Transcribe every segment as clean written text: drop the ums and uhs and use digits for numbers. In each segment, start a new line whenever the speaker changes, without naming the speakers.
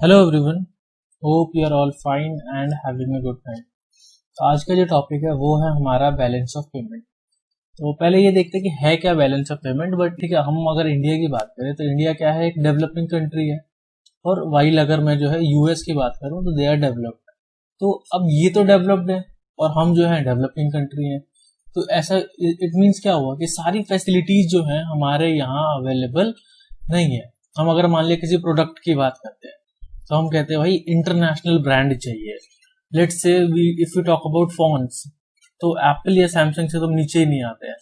Hello everyone, hope you are all fine and having a good time. तो आज का जो टॉपिक है वो है हमारा बैलेंस ऑफ पेमेंट। तो पहले ये देखते हैं कि है क्या बैलेंस ऑफ पेमेंट। बट ठीक है, हम अगर इंडिया की बात करें तो इंडिया क्या है, एक डेवलपिंग कंट्री है। और वाइल अगर मैं जो है यूएस की बात करूं तो दे आर डेवलप्ड। तो अब ये तो डेवलप्ड है और हम जो है डेवलपिंग कंट्री है। तो ऐसा इट मीन्स क्या हुआ कि सारी फैसिलिटीज जो है हमारे यहाँ अवेलेबल नहीं है। हम अगर मान लिया किसी प्रोडक्ट की बात करते हैं तो हम कहते हैं भाई इंटरनेशनल ब्रांड चाहिए। Let's say we if you talk about phones, तो एप्पल या सैमसंग से तो हम नीचे ही नहीं आते हैं।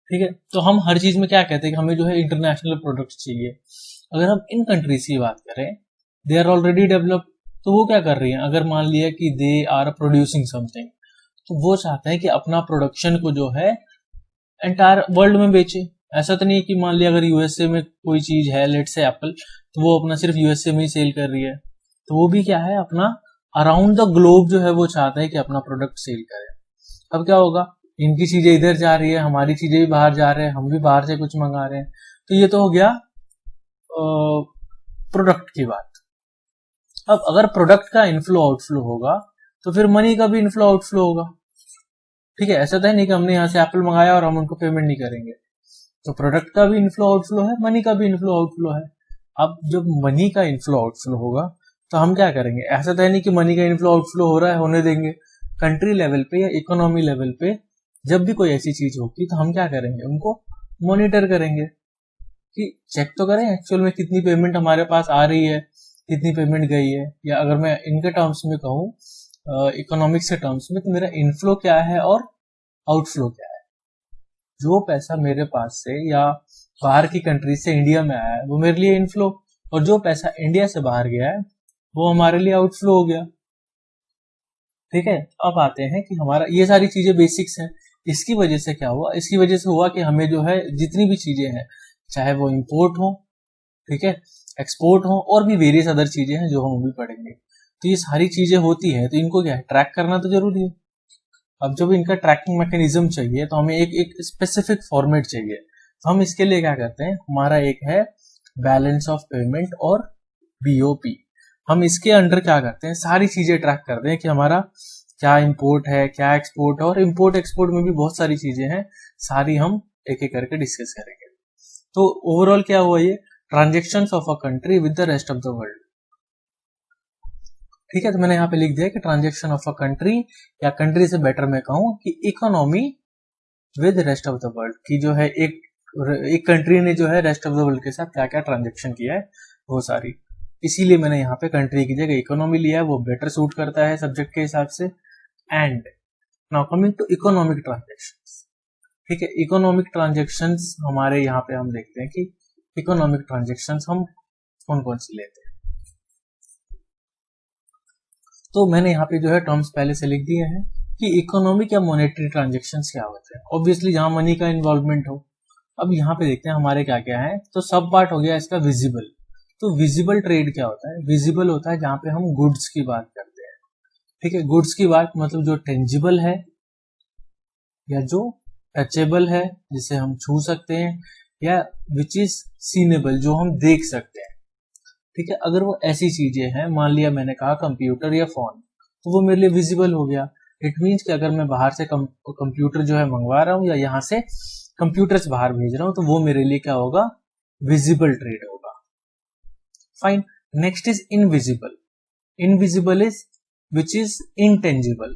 ठीक है, तो हम हर चीज में क्या कहते हैं कि हमें जो है इंटरनेशनल प्रोडक्ट्स चाहिए। अगर हम इन कंट्रीज की बात करें, दे आर ऑलरेडी डेवलप्ड। तो वो क्या कर रही हैं, अगर मान लिया कि दे आर प्रोड्यूसिंग समथिंग, तो वो चाहते हैं कि अपना प्रोडक्शन को जो है एंटायर वर्ल्ड में बेचे। ऐसा तो नहीं है कि मान लिया अगर यूएसए में कोई चीज है, लेट से एप्पल, तो वो अपना सिर्फ यूएसए में ही सेल कर रही है। तो वो भी क्या है, अपना अराउंड द ग्लोब जो है वो चाहते हैं कि अपना प्रोडक्ट सेल करे। अब क्या होगा, इनकी चीजें इधर जा रही है, हमारी चीजें भी बाहर जा रहे हैं, हम भी बाहर से कुछ मंगा रहे हैं। तो ये तो हो गया प्रोडक्ट की बात। अब अगर प्रोडक्ट का इनफ्लो आउटफ्लो होगा तो फिर मनी का भी इनफ्लो आउटफ्लो होगा। ठीक है, ऐसा तो है नहीं कि हमने यहाँ से एप्पल मंगाया और हम उनको पेमेंट नहीं करेंगे। तो प्रोडक्ट का भी इनफ्लो आउटफ्लो है, मनी का भी इनफ्लो आउटफ्लो है। अब जब मनी का इनफ्लो आउटफ्लो होगा तो हम क्या करेंगे, ऐसा तो है नहीं कि मनी का इनफ्लो आउटफ्लो हो रहा है होने देंगे। कंट्री लेवल पे या इकोनॉमी लेवल पे जब भी कोई ऐसी चीज होगी तो हम क्या करेंगे, उनको मॉनिटर करेंगे कि चेक तो करें एक्चुअल में कितनी पेमेंट हमारे पास आ रही है, कितनी पेमेंट गई है। या अगर मैं इनके टर्म्स में कहूँ, इकोनॉमिक्स के टर्म्स में, तो मेरा इनफ्लो क्या है और आउटफ्लो क्या है। जो पैसा मेरे पास से या बाहर की कंट्री से इंडिया में आया है वो मेरे लिए इनफ्लो, और जो पैसा इंडिया से बाहर गया है वो हमारे लिए आउटफ्लो हो गया। ठीक है, अब आते हैं कि हमारा ये सारी चीजें बेसिक्स हैं। इसकी वजह से क्या हुआ, इसकी वजह से हुआ कि हमें जो है जितनी भी चीजें हैं, चाहे वो इंपोर्ट हो, ठीक है, एक्सपोर्ट हो, और भी वेरियस अदर चीजें हैं जो हम अभी पढ़ेंगे। तो ये सारी चीजें होती है तो इनको क्या है, ट्रैक करना तो जरूरी है। अब जब इनका ट्रैकिंग मैकेनिज्म चाहिए तो हमें एक एक स्पेसिफिक फॉर्मेट चाहिए। तो हम इसके लिए क्या करते हैं, हमारा एक है बैलेंस ऑफ पेमेंट और बीओपी। हम इसके अंडर क्या करते हैं, सारी चीजें ट्रैक करते हैं कि हमारा क्या इंपोर्ट है, क्या एक्सपोर्ट है, और इंपोर्ट एक्सपोर्ट में भी बहुत सारी चीजें हैं, सारी हम एक एक करके डिस्कस करेंगे। तो ओवरऑल क्या हुआ, ये transactions of a country with the rest of the world. ठीक है, तो मैंने यहाँ पे लिख दिया कि ट्रांजेक्शन ऑफ अ कंट्री, या कंट्री से बेटर मैं कहूँ कि economy with rest of the world, की जो है एक कंट्री ने जो है रेस्ट ऑफ द वर्ल्ड के साथ क्या क्या ट्रांजेक्शन किया है वो सारी। इसीलिए मैंने यहाँ पे कंट्री की जगह इकोनॉमी लिया है, वो बेटर सूट करता है सब्जेक्ट के हिसाब से। And now coming to economic transactions. ठीक है, इकोनॉमिक ट्रांजेक्शंस हमारे यहाँ पे हम देखते हैं कि इकोनॉमिक ट्रांजेक्शंस हम कौन कौन सी लेते हैं। तो मैंने यहाँ पे जो है टर्म्स पहले से लिख दिए हैं कि इकोनॉमिक या मॉनेटरी ट्रांजेक्शंस क्या होते हैं। ऑब्वियसली जहां मनी का इन्वॉल्वमेंट हो। अब यहाँ पे देखते हैं हमारे क्या क्या है। तो सब पार्ट हो गया इसका विजिबल। तो विजिबल ट्रेड क्या होता है, विजिबल होता है जहां पे हम गुड्स की बात करते हैं। ठीक है, गुड्स की बात मतलब जो टेंजिबल है या जो टचेबल है, जिसे हम छू सकते हैं, या विच इज सीनेबल, जो हम देख सकते हैं। ठीक है, अगर वो ऐसी चीजें हैं, मान लिया मैंने कहा कंप्यूटर या फोन, तो वो मेरे लिए विजिबल हो गया। इट मीन्स कि अगर मैं बाहर से कंप्यूटर जो है मंगवा रहा हूँ या यहाँ से कंप्यूटर्स बाहर भेज रहा हूँ तो वो मेरे लिए क्या होगा, विजिबल ट्रेड होगा। Fine, next is invisible. Invisible is which is intangible.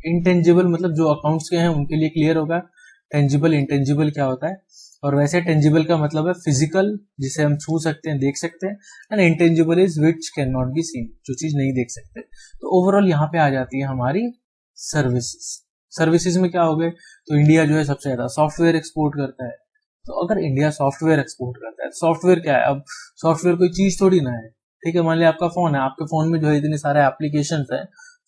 Intangible मतलब जो अकाउंट्स के हैं उनके लिए क्लियर होगा। टेंजिबल इंटेंजिबल क्या होता है, और वैसे टेंजिबल का मतलब है फिजिकल, जिसे हम छू सकते हैं, देख सकते हैं। And intangible is which can not be seen, जो चीज नहीं देख सकते। तो ओवरऑल यहाँ पे आ जाती है हमारी सर्विसेज। सर्विसेज में क्या हो गए, तो इंडिया जो है सबसे ज्यादा सॉफ्टवेयर एक्सपोर्ट करता है। तो अगर इंडिया सॉफ्टवेयर एक्सपोर्ट करता है, सॉफ्टवेयर क्या है, अब सॉफ्टवेयर कोई चीज थोड़ी ना है। ठीक है, मान लिया आपका फोन है, आपके फोन में जो है इतने सारे एप्लीकेशन है।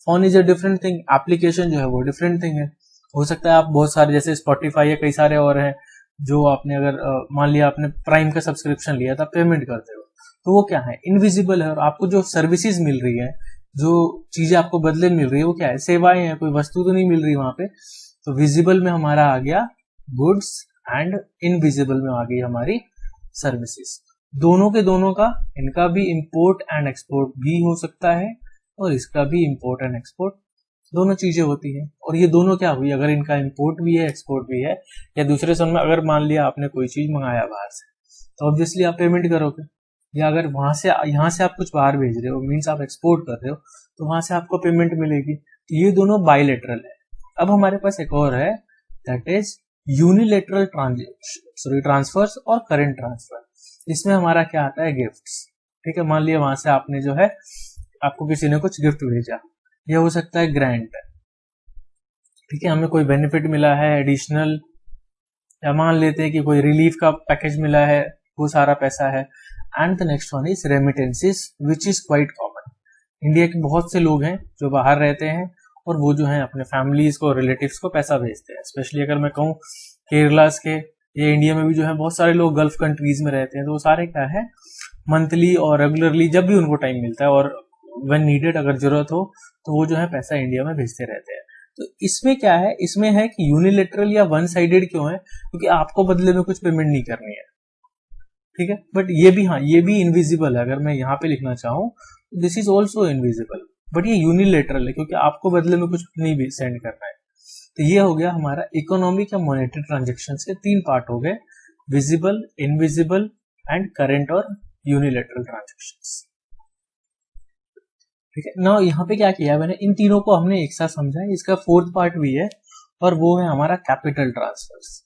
Phone is a different thing, application जो है वो डिफरेंट थिंग है। हो सकता है आप बहुत सारे, जैसे स्पॉटिफाई या कई सारे और हैं, जो आपने अगर मान लिया आपने प्राइम का सब्सक्रिप्शन लिया था, पेमेंट करते हो, तो वो क्या है, इनविजिबल है। और आपको जो सर्विसेज मिल रही है, जो चीजें आपको बदले मिल रही है, वो क्या है, सेवाएं हैं, कोई वस्तु तो नहीं मिल रही वहां पे। तो विजिबल में हमारा आ गया गुड्स, एंड इनविजिबल में आ गई हमारी सर्विसेज। दोनों के दोनों का, इनका भी इंपोर्ट एंड एक्सपोर्ट भी हो सकता है और इसका भी इंपोर्ट एंड एक्सपोर्ट, दोनों चीजें होती हैं। और ये दोनों क्या हुई, अगर इनका इंपोर्ट भी है एक्सपोर्ट भी है, या दूसरे शब्द में अगर मान लिया आपने कोई चीज मंगाया बाहर से, तो ऑब्वियसली आप पेमेंट करोगे। या अगर वहां से यहाँ से आप कुछ बाहर भेज रहे हो, मीन्स आप एक्सपोर्ट कर रहे हो, तो वहां से आपको पेमेंट मिलेगी। तो ये दोनों बायलेटरल है। अब हमारे पास एक और है, दैट इज यूनिलेटरल ट्रांसफर्स और करेंट ट्रांसफर। इसमें हमारा क्या आता है, गिफ्ट्स। ठीक है, मान लिया वहां से आपने जो है, आपको किसी ने कुछ गिफ्ट भेजा, यह हो सकता है ग्रांट। ठीक है, हमें कोई बेनिफिट मिला है एडिशनल, या मान लेते हैं कि कोई रिलीफ का पैकेज मिला है, वो सारा पैसा है। And the next one is remittances, which is quite common. India के बहुत से लोग हैं जो बाहर रहते हैं और वो जो है अपने फैमिलीज को, रिलेटिव्स को पैसा भेजते हैं। स्पेशली अगर मैं कहूँ केरला के, या इंडिया में भी जो है बहुत सारे लोग गल्फ कंट्रीज में रहते हैं, तो वो सारे क्या है, मंथली और रेगुलरली जब भी उनको टाइम मिलता है और व्हेन नीडेड, अगर जरूरत हो, तो वो जो है पैसा इंडिया में भेजते रहते हैं। तो इसमें क्या है, इसमें है कि यूनिलेटरल या वन साइडेड क्यों है, क्योंकि आपको बदले में कुछ पेमेंट नहीं करनी है। ठीक है, बट ये भी, हाँ, ये भी इनविजिबल है। अगर मैं यहाँ पे लिखना चाहूँ, this is also invisible, but ये यूनिलेटरल है क्योंकि आपको बदले में कुछ नहीं भी सेंड करना है। तो ये हो गया हमारा इकोनॉमिक या मॉनेटरी ट्रांजेक्शन के 3 पार्ट हो गए, विजिबल, इनविजिबल एंड करेंट और यूनिलेटरल ट्रांजेक्शंस। ठीक है, ना यहाँ पे क्या किया मैंने, इन तीनों को हमने एक साथ समझा है। इसका 4th पार्ट भी है और वो है हमारा कैपिटल ट्रांसफर्स।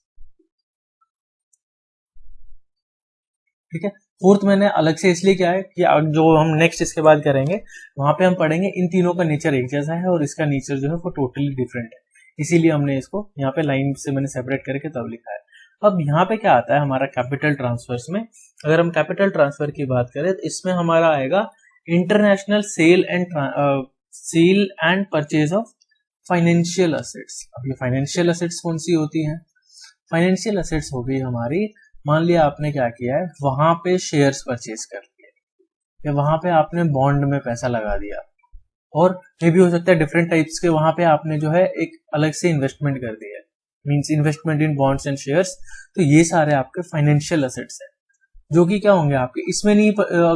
ठीक है, 4th मैंने अलग से इसलिए किया है कि जो हम नेक्स्ट इसके बाद करेंगे वहां पे हम पढ़ेंगे इन तीनों का नेचर एक जैसा है और इसका नेचर जो है वो टोटली डिफरेंट है, इसीलिए हमने इसको यहाँ पे लाइन से मैंने सेपरेट करके तब लिखा है। अब यहाँ पे क्या आता है हमारा कैपिटल ट्रांसफर्स में, अगर हम कैपिटल ट्रांसफर की बात करें तो इसमें हमारा आएगा international sale and purchase of financial assets. अब ये फाइनेंशियल असेट्स कौन सी होती हैं, फाइनेंशियल असेट्स हो गई हमारी, मान लिया आपने क्या किया है, वहां पे शेयर्स परचेज कर लिए, या वहां पे आपने बॉन्ड में पैसा लगा दिया, और ये भी हो सकता है डिफरेंट टाइप्स के, वहां पे आपने जो है एक अलग से इन्वेस्टमेंट कर दिया है, means investment in bonds and shares. तो ये सारे आपके फाइनेंशियल असेट्स हैं, जो कि क्या होंगे आपके, इसमें नहीं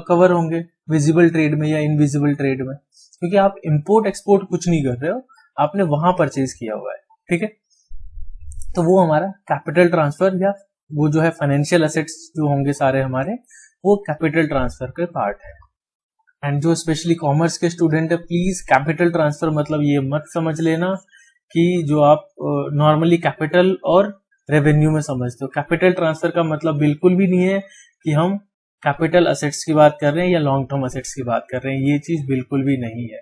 कवर होंगे विजिबल ट्रेड में या इनविजिबल ट्रेड में, क्योंकि आप इंपोर्ट एक्सपोर्ट कुछ नहीं कर रहे हो, आपने वहां परचेज किया हुआ है। ठीक है, तो वो हमारा कैपिटल ट्रांसफर, या वो जो है फाइनेंशियल असेट्स जो होंगे सारे हमारे, वो कैपिटल ट्रांसफर के पार्ट है। एंड जो स्पेशली कॉमर्स के स्टूडेंट है, प्लीज कैपिटल ट्रांसफर मतलब ये मत समझ लेना कि जो आप नॉर्मली कैपिटल और रेवेन्यू में समझते हो। कैपिटल ट्रांसफर का मतलब बिल्कुल भी नहीं है कि हम कैपिटल असेट्स की बात कर रहे हैं या लॉन्ग टर्म असेट्स की बात कर रहे हैं, ये चीज बिल्कुल भी नहीं है।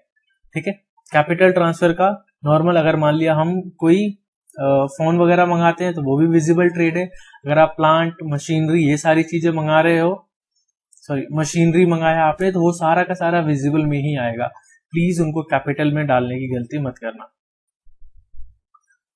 ठीक है, कैपिटल ट्रांसफर का नॉर्मल, अगर मान लिया हम कोई फोन वगैरह मंगाते हैं तो वो भी विजिबल ट्रेड है। अगर आप प्लांट, मशीनरी, ये सारी चीजें मंगा रहे हो, सॉरी मशीनरी मंगाया आपने, तो वो सारा का सारा विजिबल में ही आएगा। प्लीज उनको कैपिटल में डालने की गलती मत करना।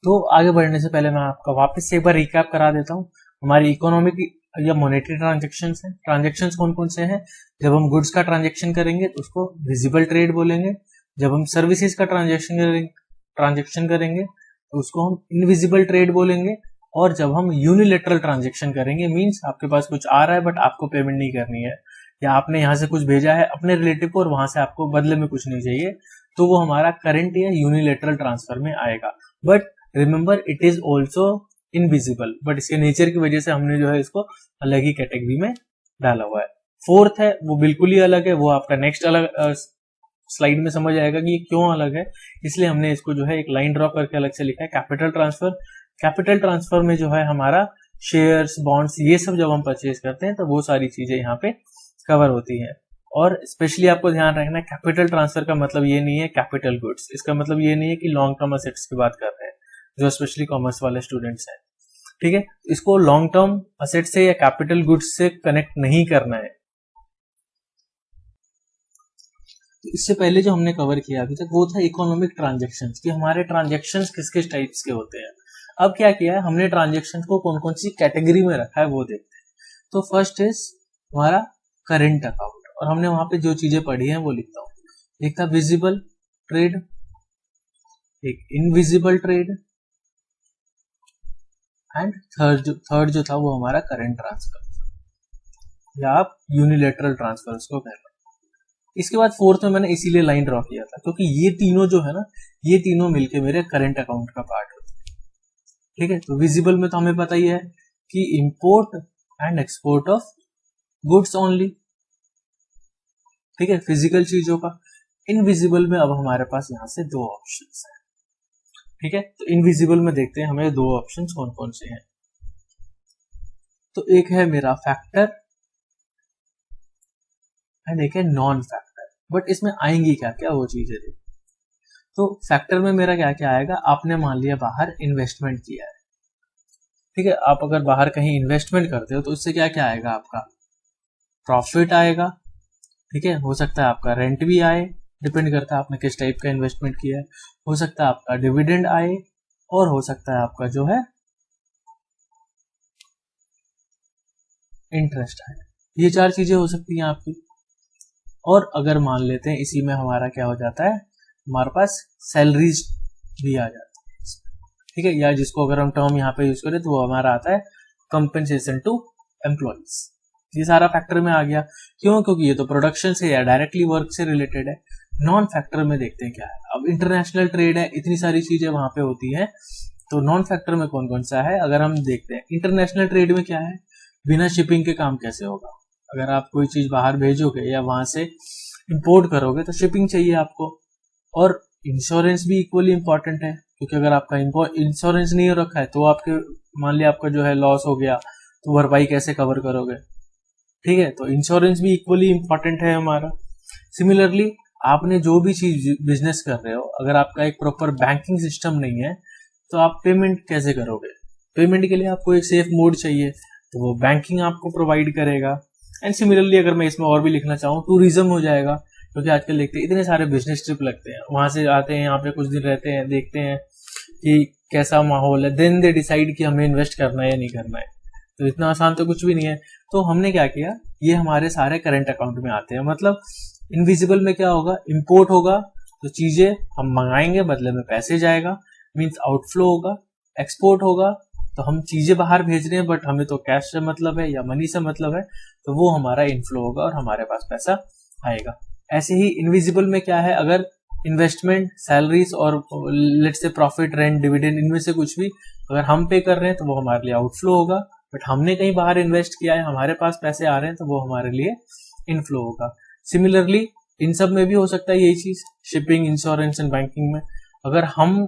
तो आगे बढ़ने से पहले मैं आपका वापस से एक बार रिकैप करा देता हूँ। हमारी इकोनॉमिक या मॉनेटरी ट्रांजेक्शंस हैं। ट्रांजेक्शंस कौन कौन से हैं, जब हम गुड्स का ट्रांजेक्शन करेंगे तो उसको विजिबल ट्रेड बोलेंगे, जब हम सर्विसेज का ट्रांजेक्शन करेंगे तो उसको हम इनविजिबल ट्रेड बोलेंगे, और जब हम यूनिलेटरल ट्रांजेक्शन करेंगे, मींस आपके पास कुछ आ रहा है बट आपको पेमेंट नहीं करनी है, या आपने यहाँ से कुछ भेजा है अपने रिलेटिव को और वहां से आपको बदले में कुछ नहीं चाहिए, तो वो हमारा करंट या यूनिलेटरल ट्रांसफर में आएगा। But remember it is also invisible, but इसके नेचर की वजह से हमने जो है इसको अलग ही कैटेगरी में डाला हुआ है। 4th है वो बिल्कुल ही अलग है, वो आपका नेक्स्ट अलग स्लाइड में समझ आएगा कि ये क्यों अलग है, इसलिए हमने इसको जो है एक लाइन ड्रॉ करके अलग से लिखा है। कैपिटल ट्रांसफर, कैपिटल ट्रांसफर में जो है हमारा शेयर्स, बॉन्ड्स, ये सब जब हम परचेज करते हैं तो वो सारी चीजें यहाँ पे कवर होती हैं। और स्पेशली आपको ध्यान रखना है, कैपिटल ट्रांसफर का मतलब ये नहीं है कैपिटल गुड्स, इसका मतलब ये नहीं है कि लॉन्ग टर्म असेट्स की बात कर रहे हैं जो स्पेशली कॉमर्स वाले स्टूडेंट्स हैं। ठीक है, इसको लॉन्ग टर्म असेट से या कैपिटल गुड्स से कनेक्ट नहीं करना है। इससे पहले जो हमने कवर किया अभी तक वो था इकोनॉमिक ट्रांजेक्शन्स, कि हमारे ट्रांजेक्शन्स किस किस टाइप्स के होते हैं। अब क्या किया है हमने, ट्रांजेक्शन को कौन कौन सी कैटेगरी में रखा है वो देखते हैं। तो फर्स्ट इज हमारा करेंट अकाउंट, और हमने वहां पे जो चीजें पढ़ी हैं वो लिखता हूँ। एक था विजिबल ट्रेड, एक इनविजिबल ट्रेड, एंड थर्ड जो था वो हमारा करंट ट्रांसफर। या आप यूनिलेटरल ट्रांसफर्स को कह लो। इसके बाद फोर्थ में मैंने इसीलिए लाइन ड्रॉ किया था क्योंकि ये तीनों जो है ना, ये तीनों मिलके मेरे करंट अकाउंट का पार्ट होते हैं। ठीक है, तो विजिबल में तो हमें पता ही है कि import and export of goods only. ठीक है, फिजिकल चीजों का। इनविजिबल में अब हमारे पास यहां से दो ऑप्शंस हैं। ठीक है, तो इनविजिबल में देखते हैं हमें दो ऑप्शंस कौन कौन से हैं। तो एक है मेरा फैक्टर एंड एक है नॉन फैक्टर। बट इसमें आएंगी क्या क्या वो चीजें देखो। तो फैक्टर में मेरा क्या क्या आएगा, आपने मान लिया बाहर इन्वेस्टमेंट किया है। ठीक है, आप अगर बाहर कहीं इन्वेस्टमेंट करते हो तो उससे क्या क्या आएगा, आपका प्रॉफिट आएगा। ठीक है, हो सकता है आपका रेंट भी आए, डिपेंड करता है आपने किस टाइप का इन्वेस्टमेंट किया है। हो सकता है आपका डिविडेंड आए, और हो सकता है आपका जो है इंटरेस्ट आए। ये चार चीजें हो सकती हैं आपकी। और अगर मान लेते हैं इसी में हमारा क्या हो जाता है, हमारे पास सैलरीज भी आ जाती है। ठीक है, या जिसको अगर हम टर्म यहाँ पे यूज करें तो वो हमारा आता है कंपेंसेशन टू एम्प्लॉइज। ये सारा फैक्टर में आ गया। क्यों? क्योंकि ये तो प्रोडक्शन से या डायरेक्टली वर्क से रिलेटेड है। नॉन फैक्टर में देखते हैं क्या है। अब इंटरनेशनल ट्रेड है, इतनी सारी चीजें वहां पे होती है। तो नॉन फैक्टर में कौन कौन सा है, अगर हम देखते हैं इंटरनेशनल ट्रेड में क्या है, बिना शिपिंग के काम कैसे होगा। अगर आप कोई चीज बाहर भेजोगे या वहां से इंपोर्ट करोगे तो शिपिंग चाहिए आपको। और इंश्योरेंस भी इक्वली इंपॉर्टेंट है, क्योंकि अगर आपका इंश्योरेंस नहीं हो रखा है तो आपके मान लिया आपका जो है लॉस हो गया तो भरपाई कैसे कवर करोगे। ठीक है, तो इंश्योरेंस भी इक्वली इंपॉर्टेंट है हमारा। सिमिलरली आपने जो भी चीज बिजनेस कर रहे हो, अगर आपका एक प्रॉपर बैंकिंग सिस्टम नहीं है तो आप पेमेंट कैसे करोगे। पेमेंट के लिए आपको एक सेफ मोड चाहिए, तो वो बैंकिंग आपको प्रोवाइड करेगा। एंड सिमिलरली अगर मैं इसमें और भी लिखना चाहूँ, टूरिज्म हो जाएगा, क्योंकि आजकल देखते हैं इतने सारे बिजनेस ट्रिप लगते हैं, वहां से आते हैं यहाँ पे कुछ दिन रहते हैं, देखते हैं कि कैसा माहौल है, देन दे डिसाइड कि हमें इन्वेस्ट करना है या नहीं करना है। तो इतना आसान तो कुछ भी नहीं है। तो हमने क्या किया, ये हमारे सारे करंट अकाउंट में आते हैं। मतलब इनविजिबल में क्या होगा, इंपोर्ट होगा तो चीजें हम मंगाएंगे, बदले में पैसे जाएगा, मीन्स आउटफ्लो होगा। एक्सपोर्ट होगा तो हम चीजें बाहर भेज रहे हैं बट हमें तो कैश से मतलब है या मनी से मतलब है, तो वो हमारा इनफ्लो होगा और हमारे पास पैसा आएगा। ऐसे ही इनविजिबल में क्या है, अगर इन्वेस्टमेंट, सैलरीज और let's say profit, rent, dividend, इनमें से कुछ भी अगर हम पे कर रहे हैं तो वो हमारे लिए आउटफ्लो होगा। बट हमने कहीं बाहर इन्वेस्ट किया है, हमारे पास पैसे आ रहे हैं, तो वो हमारे लिए इनफ्लो होगा। सिमिलरली इन सब में भी हो सकता है यही चीज, शिपिंग, इंश्योरेंस एंड बैंकिंग में अगर हम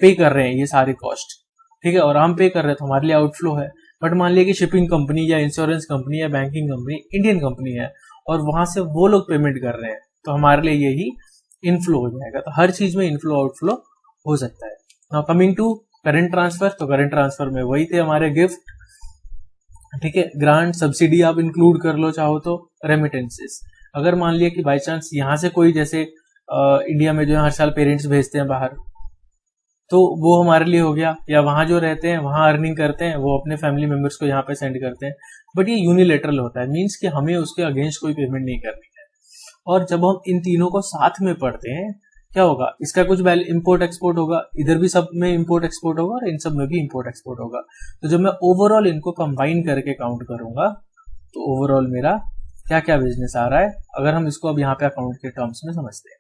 पे कर रहे हैं ये सारी कॉस्ट, ठीक है, और हम पे कर रहे हैं तो हमारे लिए आउटफ्लो है। बट मान लिया कि शिपिंग कंपनी या इंश्योरेंस कंपनी या बैंकिंग कंपनी इंडियन कंपनी है और वहां से वो लोग पेमेंट कर रहे हैं, तो हमारे लिए यही इनफ्लो हो जाएगा। तो हर चीज में इनफ्लो आउटफ्लो हो सकता है। Now coming to current transfer, तो करंट ट्रांसफर में वही थे हमारे गिफ्ट, ठीक है, ग्रांट, सब्सिडी आप इंक्लूड कर लो चाहो तो, रेमिटेंसेस। अगर मान लिया कि बाई चांस यहाँ से कोई जैसे इंडिया में जो है हर साल पेरेंट्स भेजते हैं बाहर, तो वो हमारे लिए हो गया, या वहां जो रहते हैं वहां अर्निंग करते हैं वो अपने फैमिली मेंबर्स को यहाँ पे सेंड करते हैं। बट ये यूनिलेटरल होता है, मीन्स कि हमें उसके अगेंस्ट कोई पेमेंट नहीं करनी है। और जब हम इन तीनों को साथ में पढ़ते हैं क्या होगा, इसका कुछ इंपोर्ट एक्सपोर्ट होगा, इधर भी सब में इंपोर्ट एक्सपोर्ट होगा और इन सब में भी इंपोर्ट एक्सपोर्ट होगा। तो जब मैं ओवरऑल इनको कंबाइन करके काउंट करूंगा तो ओवरऑल मेरा क्या क्या बिजनेस आ रहा है, अगर हम इसको अब यहाँ पे अकाउंट के टर्म्स में समझते हैं।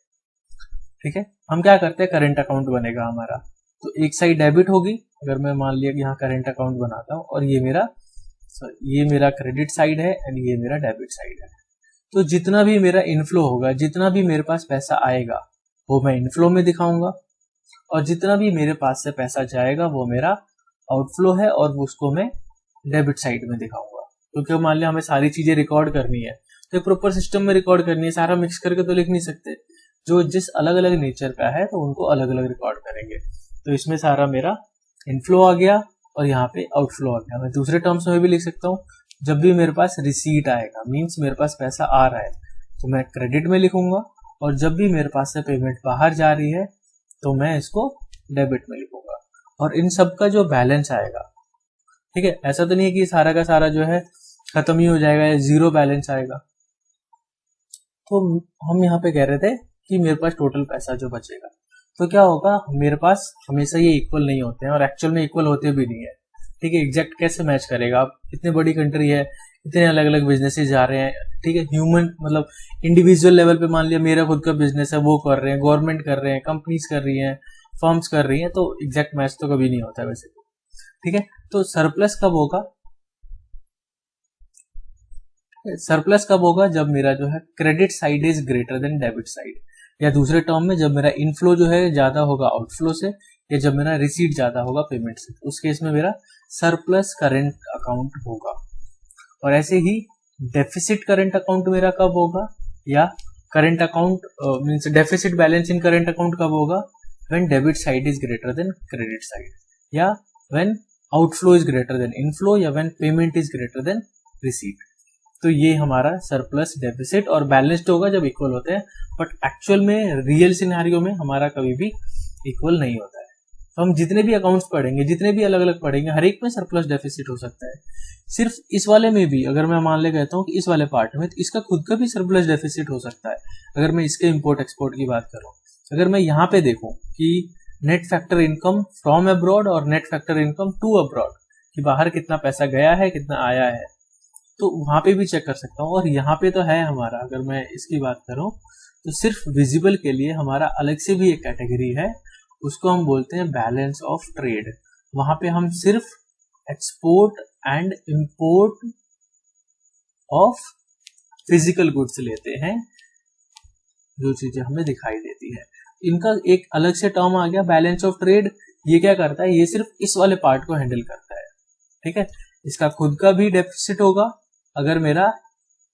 ठीक है, हम क्या करते हैं, करंट अकाउंट बनेगा हमारा, तो एक साइड डेबिट होगी। अगर मैं मान लिया कि यहाँ करंट अकाउंट बनाता हूँ और ये मेरा क्रेडिट साइड है एंड ये मेरा डेबिट साइड है। तो जितना भी मेरा इनफ्लो होगा, जितना भी मेरे पास पैसा आएगा वो मैं इनफ्लो में दिखाऊंगा, और जितना भी मेरे पास से पैसा जाएगा वो मेरा आउटफ्लो है और उसको मैं डेबिट साइड में दिखाऊंगा। क्योंकि मान लिया हमें सारी चीजें रिकॉर्ड करनी है तो एक प्रॉपर सिस्टम में रिकॉर्ड करनी है, सारा मिक्स करके तो लिख नहीं सकते। जो जिस अलग अलग नेचर का है तो उनको अलग अलग रिकॉर्ड करेंगे। तो इसमें सारा मेरा इनफ्लो आ गया और यहाँ पे आउटफ्लो आ गया। मैं दूसरे टर्म्स में भी लिख सकता हूँ, जब भी मेरे पास रिसीट आएगा, मीन्स मेरे पास पैसा आ रहा है, तो मैं क्रेडिट में लिखूंगा, और जब भी मेरे पास से पेमेंट बाहर जा रही है तो मैं इसको डेबिट में लिखूंगा। और इन सब का जो बैलेंस आएगा, ठीक है, ऐसा तो नहीं है कि सारा का सारा जो है खत्म ही हो जाएगा या जीरो बैलेंस आएगा। तो हम यहाँ पे कह रहे थे कि मेरे पास टोटल पैसा जो बचेगा, तो क्या होगा, मेरे पास हमेशा ये इक्वल नहीं होते हैं और एक्चुअल में इक्वल होते भी नहीं है। ठीक है, एग्जैक्ट कैसे मैच करेगा? आप इतनी बड़ी कंट्री है, इतने अलग अलग बिजनेसेस जा रहे हैं, ठीक है, ह्यूमन मतलब इंडिविजुअल लेवल पे मान लिया मेरा खुद का बिजनेस है, वो कर रहे हैं, गवर्नमेंट कर रहे हैं, कंपनीज कर रही हैं, फर्म्स कर रही हैं, तो एग्जैक्ट मैच तो कभी नहीं होता वैसे तो, ठीक है। तो सरप्लस कब होगा? सरप्लस कब होगा? जब मेरा जो है credit side is greater then debit side, या दूसरे टर्म में जब मेरा इनफ्लो जो है ज्यादा होगा आउटफ्लो से, या जब मेरा रिसीट ज्यादा होगा पेमेंट से, उस केस में मेरा सरप्लस करेंट अकाउंट होगा। और ऐसे ही डेफिसिट करेंट अकाउंट मेरा कब होगा, या current account means deficit balance in current account कब होगा? When debit side is greater than credit side, या when outflow is greater than inflow, या when payment is greater than receipt. तो ये हमारा सरप्लस, डेफिसिट और बैलेंस्ड होगा जब इक्वल होते हैं, बट एक्चुअल में रियल सिनेरियो में हमारा कभी भी इक्वल नहीं होता है। तो हम जितने भी अकाउंट्स पढ़ेंगे, जितने भी अलग अलग पढ़ेंगे, हर एक में सरप्लस डेफिसिट हो सकता है। सिर्फ इस वाले में भी अगर मैं मान ले कहता हूँ कि इस वाले पार्ट में, तो इसका खुद का भी सरप्लस डेफिसिट हो सकता है अगर मैं इसके इंपोर्ट एक्सपोर्ट की बात करूँ। अगर मैं यहाँ पे देखूँ कि net factor income from abroad और net factor income to abroad, कि बाहर कितना पैसा गया है, कितना आया है, तो वहां पे भी चेक कर सकता हूँ। और यहाँ पे तो है हमारा, अगर मैं इसकी बात करूं तो सिर्फ विजिबल के लिए हमारा अलग से भी एक कैटेगरी है, उसको हम बोलते हैं बैलेंस ऑफ ट्रेड। वहां पे हम सिर्फ export and import of physical goods लेते हैं, जो चीजें हमें दिखाई देती है। इनका एक अलग से टर्म आ गया बैलेंस ऑफ ट्रेड। ये क्या करता है? ये सिर्फ इस वाले पार्ट को हैंडल करता है, ठीक है। इसका खुद का भी डेफिसिट होगा। अगर मेरा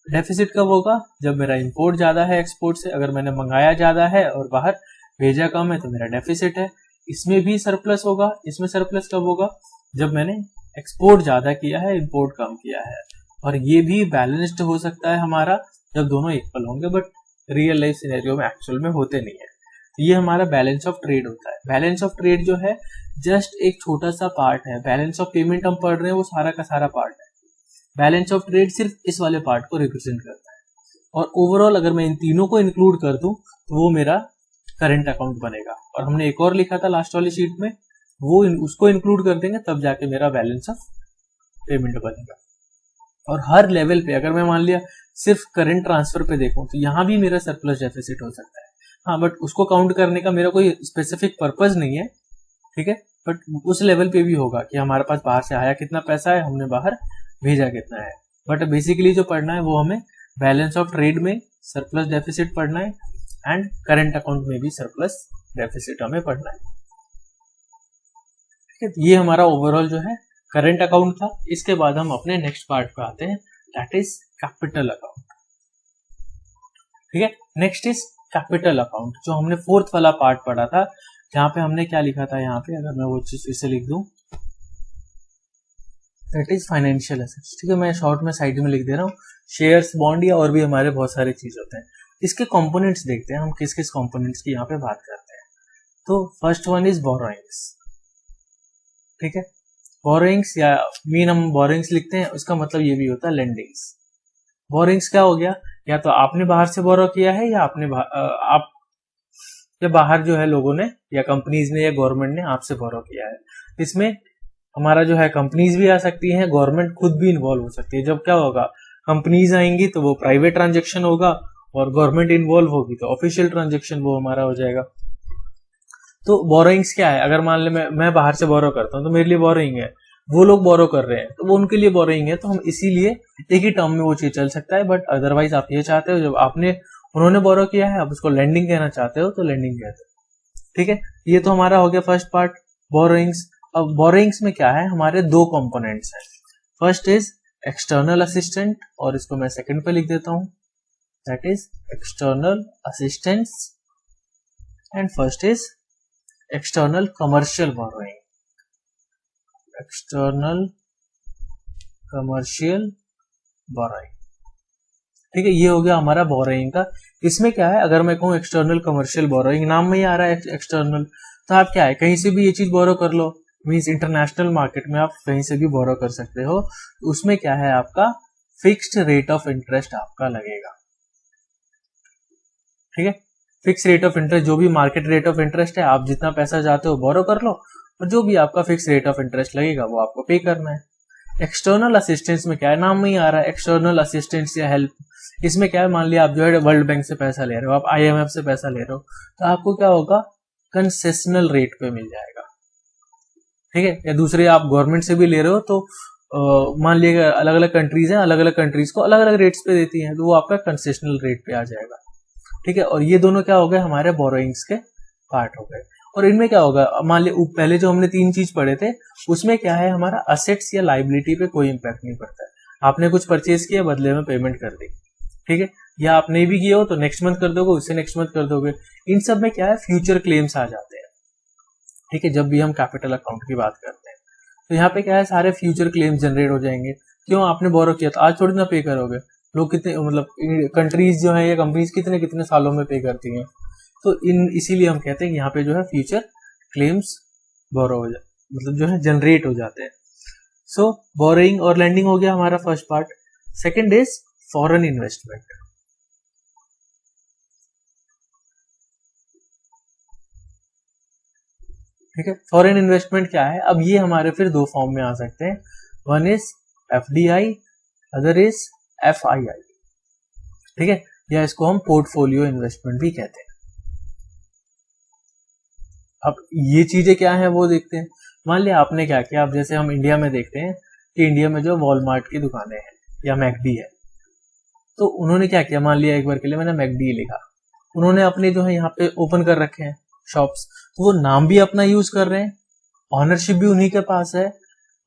डेफिसिट कब होगा? जब मेरा इंपोर्ट ज्यादा है एक्सपोर्ट से, अगर मैंने मंगाया ज्यादा है और बाहर भेजा कम है तो मेरा डेफिसिट है। इसमें भी सरप्लस होगा। इसमें सरप्लस कब होगा? जब मैंने एक्सपोर्ट ज्यादा किया है, इंपोर्ट कम किया है। और ये भी बैलेंस्ड हो सकता है हमारा जब दोनों इक्वल होंगे, बट रियल लाइफ सिनेरियो में एक्चुअल में होते नहीं है। ये हमारा बैलेंस ऑफ ट्रेड होता है। बैलेंस ऑफ ट्रेड जो है जस्ट एक छोटा सा पार्ट है। बैलेंस ऑफ पेमेंट हम पढ़ रहे हैं, वो सारा का सारा पार्ट है। बैलेंस ऑफ ट्रेड सिर्फ इस वाले पार्ट को रिप्रेजेंट करता है। और ओवरऑल अगर मैं इन तीनों को इंक्लूड कर दूं तो वो मेरा करंट अकाउंट बनेगा। और हमने एक और लिखा था लास्ट वाली शीट में, वो उसको इंक्लूड कर देंगे तब जाके मेरा बैलेंस ऑफ पेमेंट बनेगा। और हर लेवल पे अगर मैं मान लिया सिर्फ करंट ट्रांसफर पे देखूं तो यहाँ भी मेरा सरप्लस डेफिसिट हो सकता है। हाँ, बट उसको काउंट करने का मेरा कोई स्पेसिफिक पर्पज नहीं है, ठीक है। बट उस लेवल पे भी होगा कि हमारे पास बाहर से आया कितना पैसा है, हमने बाहर भेजा कितना है। बट बेसिकली जो पढ़ना है वो हमें बैलेंस ऑफ ट्रेड में सरप्लस डेफिसिट पढ़ना है, एंड करंट अकाउंट में भी सरप्लस डेफिसिट हमें पढ़ना है, ठीक है। ये हमारा ओवरऑल जो है करंट अकाउंट था। इसके बाद हम अपने नेक्स्ट पार्ट पे आते हैं, दैट इज कैपिटल अकाउंट, ठीक है। नेक्स्ट इज कैपिटल अकाउंट, जो हमने फोर्थ वाला पार्ट पढ़ा था, जहां पे हमने क्या लिखा था, यहाँ पे अगर मैं वो चीज फिर से लिख दूं, दैट इज फाइनेंशियल एसेट्स, ठीक है। मैं शॉर्ट में साइड में लिख दे रहा हूँ, शेयर्स, बॉन्ड या और भी हमारे बहुत सारे चीज होते हैं। इसके कंपोनेंट्स देखते हैं हम, किस किस कंपोनेंट्स की यहाँ पे बात करते हैं। तो फर्स्ट वन इज बोरोइंग्स, ठीक है। बोरोइंग्स या मीन हम बोरोइंग्स लिखते हैं, उसका मतलब ये भी होता है लेंडिंग्स। बोरोइंग्स क्या हो गया? या तो आपने बाहर से बोरो किया है, या आपने आप या बाहर जो है लोगों ने या कंपनीज ने या गवर्नमेंट ने आपसे बोरो किया है। इसमें हमारा जो है कंपनीज भी आ सकती हैं, गवर्नमेंट खुद भी इन्वॉल्व हो सकती है। जब क्या होगा, कंपनीज आएंगी तो वो प्राइवेट ट्रांजेक्शन होगा, और गवर्नमेंट इन्वॉल्व होगी तो ऑफिशियल ट्रांजेक्शन वो हमारा हो जाएगा। तो बोरोइंग्स क्या है? अगर मान ले मैं बाहर से बोरो करता हूँ तो मेरे लिए बोरोइंग है, वो लोग बोरो कर रहे हैं तो वो उनके लिए बोरोइंग है। तो हम इसीलिए एक ही टर्म में वो चीज चल सकता है। बट अदरवाइज आप ये चाहते हो, जब उन्होंने बोरो किया है, आप उसको लेंडिंग कहना चाहते हो तो लेंडिंग कहते हो, ठीक है। ये तो हमारा हो गया फर्स्ट पार्ट, बोरोइंग्स। अब बोरोइंग्स में क्या है, हमारे दो कंपोनेंट्स हैं। फर्स्ट इज एक्सटर्नल असिस्टेंट, और इसको मैं सेकंड पे लिख देता हूं, that is external assistance, and first is external commercial borrowing, external commercial borrowing, ठीक है। ये हो गया हमारा बोरोइंग का। इसमें क्या है, अगर मैं कहूँ एक्सटर्नल कमर्शियल बोरोइंग, नाम में ही आ रहा है एक्सटर्नल, तो आप क्या है कहीं से भी ये चीज बोरो कर लो, मींस इंटरनेशनल मार्केट में आप कहीं से भी बोरो कर सकते हो। उसमें क्या है, आपका फिक्स्ड रेट ऑफ इंटरेस्ट आपका लगेगा, ठीक है। फिक्स रेट ऑफ इंटरेस्ट, जो भी मार्केट रेट ऑफ इंटरेस्ट है, आप जितना पैसा चाहते हो बोरो कर लो, और जो भी आपका फिक्स रेट ऑफ इंटरेस्ट लगेगा वो आपको पे करना है। एक्सटर्नल असिस्टेंस में क्या है, नाम में ही आ रहा है एक्सटर्नल असिस्टेंस या हेल्प। इसमें क्या है, मान लिया आप जो है वर्ल्ड बैंक से पैसा ले रहे हो, आप IMF से पैसा ले रहे हो, तो आपको क्या होगा, कंसेशनल रेट पे मिल जाएगा, ठीक है। या दूसरे आप गवर्नमेंट से भी ले रहे हो तो मान लिया अलग अलग कंट्रीज हैं, अलग अलग कंट्रीज को अलग अलग रेट्स पे देती हैं, तो वो आपका कंसेशनल रेट पे आ जाएगा, ठीक है। और ये दोनों क्या हो गए, हमारे बोरोइंग्स के पार्ट हो गए। और इनमें क्या होगा, मान लिया पहले जो हमने 3 चीज पढ़े थे उसमें क्या है, हमारा असेट्स या लाइबिलिटी पे कोई इंपैक्ट नहीं पड़ता है। आपने कुछ परचेज किया, बदले में पेमेंट कर दी, ठीक है, या आप नहीं भी किए हो तो नेक्स्ट मंथ कर दोगे, उससे नेक्स्ट मंथ कर दोगे। इन सब में क्या है, फ्यूचर क्लेम्स आ जाते हैं, ठीक है, जब भी हम कैपिटल अकाउंट की बात करते हैं। तो यहाँ पे क्या है, सारे फ्यूचर क्लेम्स जनरेट हो जाएंगे। क्यों, आपने बोरो किया तो आज थोड़ी ना पे करोगे। लोग कितने, मतलब कंट्रीज जो है या कंपनीज कितने कितने सालों में पे करती हैं, तो इसीलिए हम कहते हैं कि यहाँ पे जो है फ्यूचर क्लेम्स बोरो हो जाए, मतलब जो है जनरेट हो जाते हैं। सो बोरोइंग और लैंडिंग हो गया हमारा first part. Second is foreign investment, ठीक है। फॉरेन इन्वेस्टमेंट क्या है, अब ये हमारे फिर 2 फॉर्म में आ सकते हैं। One is FDI, other is FII, ठीक है, या इसको हम पोर्टफोलियो इन्वेस्टमेंट भी कहते हैं। अब ये चीजें क्या है वो देखते हैं। मान लिया आपने क्या किया, अब जैसे हम इंडिया में देखते हैं कि इंडिया में जो वॉलमार्ट की दुकानें हैं या मैकडी है, तो उन्होंने क्या किया, मान लिया एक बार के लिए मैंने मैकडी लिखा, उन्होंने अपने जो है यहाँ पे ओपन कर रखे हैं शॉप्स, तो वो नाम भी अपना यूज कर रहे हैं, ऑनरशिप भी उन्हीं के पास है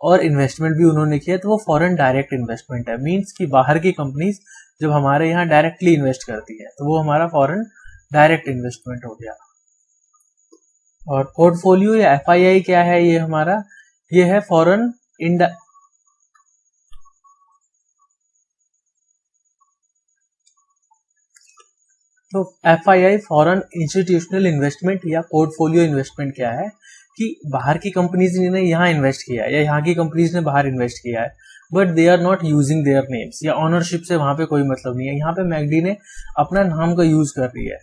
और इन्वेस्टमेंट भी उन्होंने किया, तो वो फॉरेन डायरेक्ट इन्वेस्टमेंट है। मींस कि बाहर की कंपनीज जब हमारे यहाँ डायरेक्टली इन्वेस्ट करती है तो वो हमारा फॉरेन डायरेक्ट इन्वेस्टमेंट हो गया। और पोर्टफोलियो या FII क्या है, ये हमारा ये है फॉरेन तो FII फॉरेन इंस्टीट्यूशनल इन्वेस्टमेंट या पोर्टफोलियो इन्वेस्टमेंट क्या है कि बाहर की कंपनीज ने यहाँ इन्वेस्ट किया है या यहाँ की कंपनीज ने बाहर इन्वेस्ट किया है, but they are not using their names, या ऑनरशिप से वहां पे कोई मतलब नहीं है। यहाँ पे मैकडी ने अपना नाम का यूज कर रही है,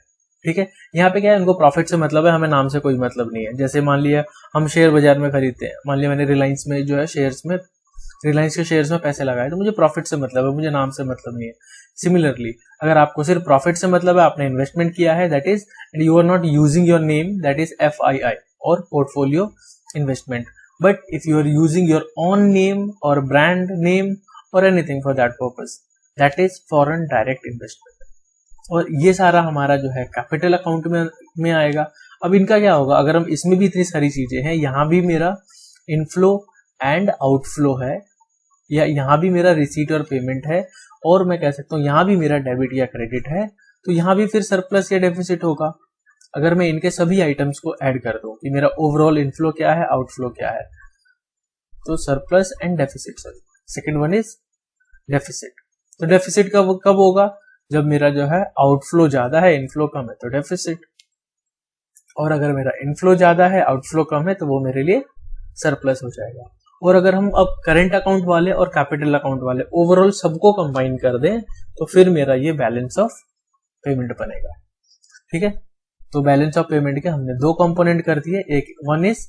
ठीक है। यहाँ पे क्या है, उनको प्रॉफिट से मतलब है, हमें नाम से कोई मतलब नहीं है। जैसे मान लिया हम शेयर बाजार में खरीदते हैं, मान लिया मैंने रिलायंस में जो है शेयर्स में, रिलायंस के शेयर्स में पैसे लगाए, तो मुझे प्रॉफिट से मतलब है, मुझे नाम से मतलब नहीं है। सिमिलरली अगर आपको सिर्फ प्रॉफिट से मतलब है, आपने इन्वेस्टमेंट किया है, that is and you are not using your name, that is FII और portfolio investment. But if you are using your own name और ब्रांड नेम और anything for that purpose, that is foreign direct investment. और ये सारा हमारा जो है capital account में आएगा। अब इनका क्या होगा, अगर हम इसमें भी इतनी सारी चीजें हैं, यहाँ भी मेरा इनफ्लो एंड आउटफ्लो है, या यहाँ भी मेरा रिसीट और पेमेंट है, और मैं कह सकता हूँ यहाँ भी मेरा डेबिट या क्रेडिट है, तो यहाँ भी फिर सरप्लस या डेफिसिट होगा। अगर मैं इनके सभी आइटम्स को ऐड कर दूं कि मेरा ओवरऑल इनफ्लो क्या है, आउटफ्लो क्या है, तो surplus and deficit. Second one is deficit. तो डेफिसिट कब होगा, जब मेरा जो है आउटफ्लो ज्यादा है, इनफ्लो कम है, तो डेफिसिट। और अगर मेरा इनफ्लो ज्यादा है, आउटफ्लो कम है, तो वो मेरे लिए सरप्लस हो जाएगा। और अगर हम अब करंट अकाउंट वाले और कैपिटल अकाउंट वाले ओवरऑल सबको कंबाइन कर दें, तो फिर मेरा ये बैलेंस ऑफ पेमेंट बनेगा, ठीक है। तो बैलेंस ऑफ पेमेंट के हमने 2 कंपोनेंट कर दिए, एक one is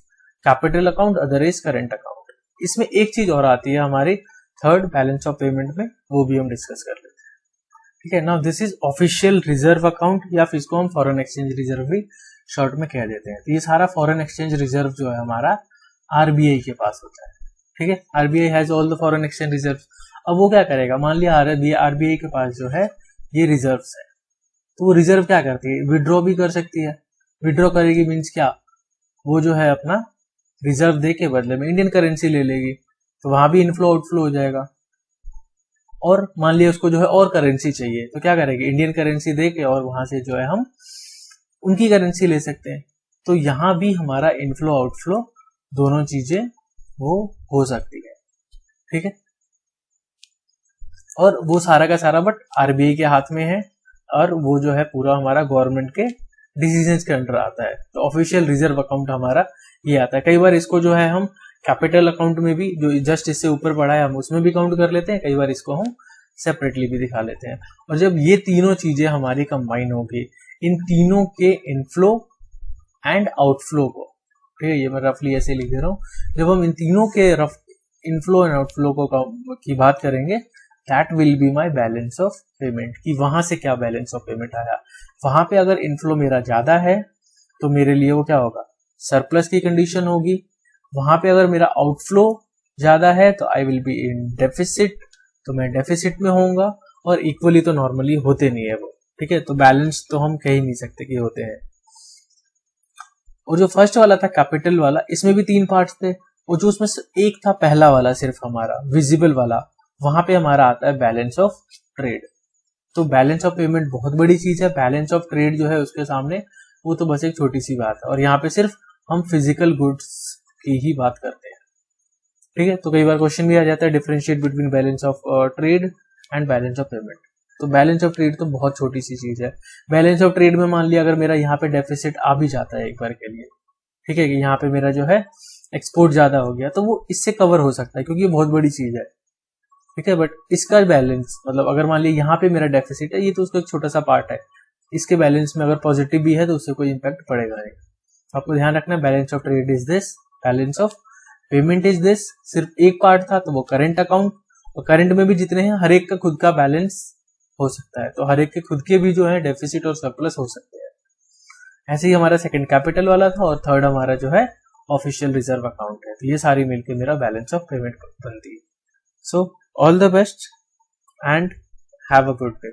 capital account, other is current account. इसमें एक चीज और आती है हमारी थर्ड बैलेंस ऑफ पेमेंट में, वो भी हम डिस्कस कर लेते हैं, ठीक है। Now this is official reserve account, या फिर इसको हम फॉरेन एक्सचेंज रिजर्व भी शॉर्ट में कह देते हैं। तो ये सारा फॉरेन एक्सचेंज रिजर्व जो है हमारा RBI के पास होता है, ठीक है। RBI has all the foreign exchange reserve. अब वो क्या करेगा, मान लिया RBI के पास जो है ये रिजर्व्स है, तो वो रिजर्व क्या करती है, विड्रॉ भी कर सकती है। विड्रॉ करेगी मीन्स क्या, वो जो है अपना रिजर्व दे के बदले में इंडियन करेंसी ले लेगी, तो वहां भी इनफ्लो आउटफ्लो हो जाएगा। और मान लिया उसको जो है और करेंसी चाहिए, तो क्या करेगी, इंडियन करेंसी दे के और वहां से जो है हम उनकी करेंसी ले सकते हैं। तो यहां भी हमारा इनफ्लो आउटफ्लो दोनों चीजें वो हो सकती है, ठीक है। और वो सारा का सारा बट RBI के हाथ में है, और वो जो है पूरा हमारा गवर्नमेंट के डिसीजंस के अंडर आता है। तो ऑफिशियल रिजर्व अकाउंट हमारा ये आता है। कई बार इसको जो है हम कैपिटल अकाउंट में भी, जो जस्ट इससे ऊपर पड़ा है, हम उसमें भी काउंट कर लेते हैं, कई बार इसको हम सेपरेटली भी दिखा लेते हैं। और जब ये तीनों चीजें हमारी कंबाइन होगी, इन तीनों के इनफ्लो एंड आउटफ्लो को ठीक है, ये मैं रफली ऐसे लिख दे रहा हूँ। जब हम इन तीनों के रफ इनफ्लो एंड आउटफ्लो की बात करेंगे, that will be my balance of payment, कि वहां से क्या बैलेंस ऑफ पेमेंट आया। वहां पे अगर इनफ्लो मेरा ज्यादा है तो मेरे लिए वो क्या होगा, सरप्लस की कंडीशन होगी। वहां पे अगर मेरा आउटफ्लो ज्यादा है तो I will be in deficit, तो मैं डेफिसिट में होऊंगा। और इक्वली तो नॉर्मली होते नहीं है वो, ठीक है, तो बैलेंस तो हम कह ही नहीं सकते कि होते हैं। और जो फर्स्ट वाला था कैपिटल वाला, इसमें भी 3 पार्ट्स थे, और जो उसमें एक था पहला वाला सिर्फ हमारा विजिबल वाला, वहां पे हमारा आता है बैलेंस ऑफ ट्रेड। तो बैलेंस ऑफ पेमेंट बहुत बड़ी चीज है, बैलेंस ऑफ ट्रेड जो है उसके सामने वो तो बस एक छोटी सी बात है। और यहाँ पे सिर्फ हम फिजिकल गुड्स की ही बात करते हैं, ठीक है। तो कई बार क्वेश्चन भी आ जाता है differentiate between balance of trade and balance of payment. तो बैलेंस ऑफ ट्रेड तो बहुत छोटी सी चीज है। बैलेंस ऑफ ट्रेड में मान लिया अगर मेरा यहाँ पे डेफिसिट आ भी जाता है एक बार के लिए, ठीक है, कि यहाँ पे मेरा जो है एक्सपोर्ट ज्यादा हो गया, तो वो इससे कवर हो सकता है क्योंकि ये बहुत बड़ी चीज है, ठीक है। बट इसका बैलेंस मतलब अगर मान लिया यहाँ पे मेरा डेफिसिट है, ये तो उसका एक छोटा सा पार्ट है, इसके बैलेंस में अगर पॉजिटिव भी है तो उससे कोई इंपैक्ट पड़ेगा नहीं। आपको ध्यान रखना, balance of trade is this, balance of payment is this. सिर्फ एक पार्ट था तो वो करंट अकाउंट, और करंट में भी जितने हैं हर एक का खुद का बैलेंस हो सकता है, तो हर एक के खुद के भी जो है डेफिसिट और सरप्लस हो सकते हैं। ऐसे ही हमारा सेकंड कैपिटल वाला था, और थर्ड हमारा जो है ऑफिशियल रिजर्व अकाउंट है। तो ये सारी मिलकर मेरा बैलेंस ऑफ पेमेंट बनती है। So all the best and have a good day.